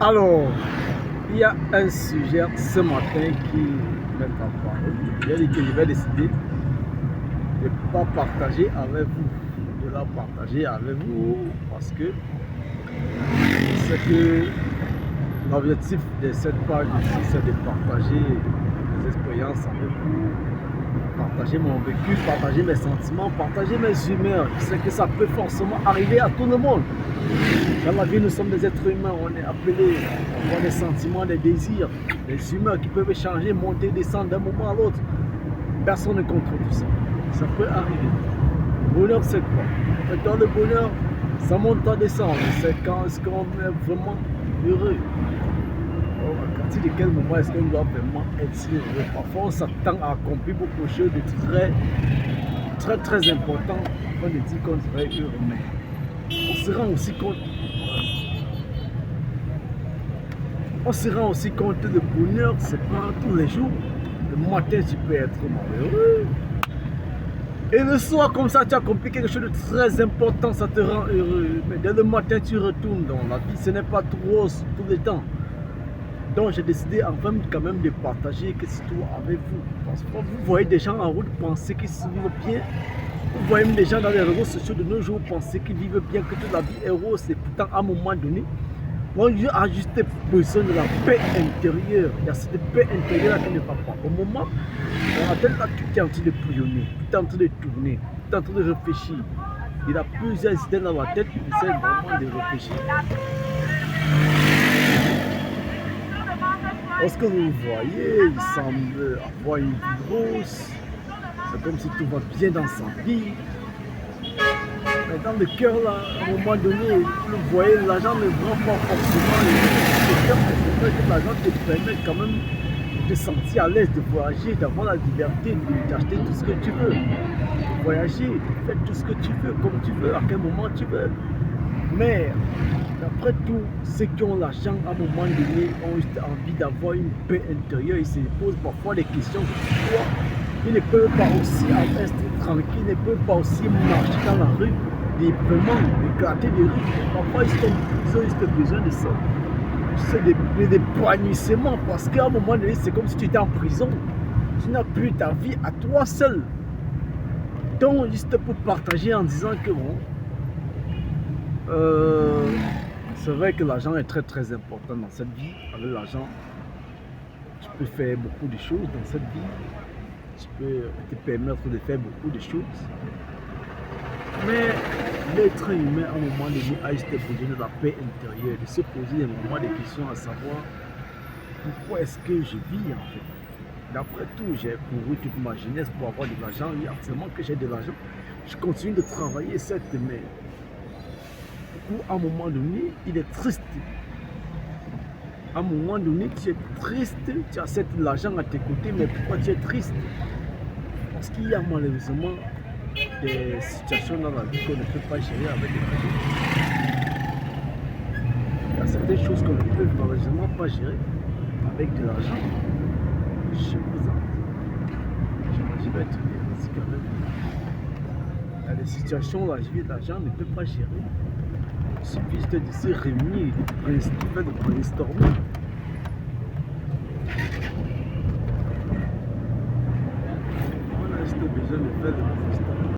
Alors, il y a un sujet ce matin qui m'est apparu. J'ai dit que je vais décider de ne pas partager avec vous, de la partager avec vous parce que c'est que l'objectif de cette page ici, c'est de partager mes expériences avec vous, partager mon vécu, partager mes sentiments, partager mes humeurs. Je sais que ça peut forcément arriver à tout le monde. Dans la vie, nous sommes des êtres humains, on est appelés à avoir des sentiments, des désirs, des humeurs qui peuvent changer, monter, descendre d'un moment à l'autre. Personne ne contrôle tout ça. Ça peut arriver. Le bonheur, c'est quoi? Dans le bonheur, ça monte, ça descend. C'est quand est-ce qu'on est vraiment heureux? À partir de quel moment est-ce qu'on doit vraiment être heureux? Parfois, on s'attend à accomplir beaucoup de choses de très importantes afin de dire qu'on serait heureux. Mais on se rend aussi compte. On se rend aussi compte que le bonheur, c'est pas tous les jours. Le matin, tu peux être malheureux. Et le soir, comme ça, tu as accompli quelque chose de très important, ça te rend heureux. Mais dès le matin, tu retournes dans la vie. Ce n'est pas trop rose tout le temps. Donc, j'ai décidé enfin quand même de partager cette histoire avec vous. Parce que vous voyez des gens en route penser qu'ils se vivent bien. Vous voyez même des gens dans les réseaux sociaux de nos jours penser qu'ils vivent bien, que toute la vie est rose. Et pourtant, à un moment donné, on a juste besoin de la paix intérieure. Il y a cette paix intérieure qui ne va pas. Au moment où la tête là, tu es en train de bouillonner, tu es en train de tourner, tu es en train de réfléchir. Il y a plusieurs idées dans la tête qui essaient vraiment de réfléchir. Lorsque vous le voyez, il semble avoir une vie rose. C'est comme si tout va bien dans sa vie. Mais dans le cœur, là, à un moment donné, vous voyez, l'argent ne vend pas forcément le cœur. C'est que l'argent te permet quand même de te sentir à l'aise, de voyager, d'avoir la liberté d'acheter tout ce que tu veux. De voyager, de faire tout ce que tu veux, comme tu veux, à quel moment tu veux. Mais, d'après tout, ceux qui ont l'argent, à un moment donné, ont juste envie d'avoir une paix intérieure. Ils se posent parfois des questions de pourquoi ils ne peuvent pas aussi rester tranquilles, ils ne peuvent pas aussi marcher dans la rue librement, éclater des rues. Parfois, ils ont juste besoin de ça. C'est des épanouissements parce qu'à un moment donné, c'est comme si tu étais en prison. Tu n'as plus ta vie à toi seul. Donc, juste pour partager en disant que bon, c'est vrai que l'argent est très important dans cette vie. Avec l'argent, tu peux faire beaucoup de choses dans cette vie. Tu peux te permettre de faire beaucoup de choses. Mais l'être humain, à un moment donné, a juste besoin de la paix intérieure, de se poser des moments de questions à savoir pourquoi est-ce que je vis en fait. D'après tout, j'ai couru toute ma jeunesse pour avoir de l'argent. Oui, actuellement que j'ai de l'argent, je continue de travailler, certes, mais à un moment donné, il est triste. À un moment donné, tu es triste, tu as certes l'argent à tes côtés, mais pourquoi tu es triste? Parce qu'il y a malheureusement des situations dans la vie qu'on ne peut pas gérer avec de l'argent. Il y a certaines choses qu'on ne peut malheureusement pas gérer avec de l'argent. Je vous en je vais te dire, c'est quand même. Il y a des situations où la vie d'argent ne peut pas gérer. Il suffit juste de se réunir, de faire de brainstorming. On a juste besoin de faire de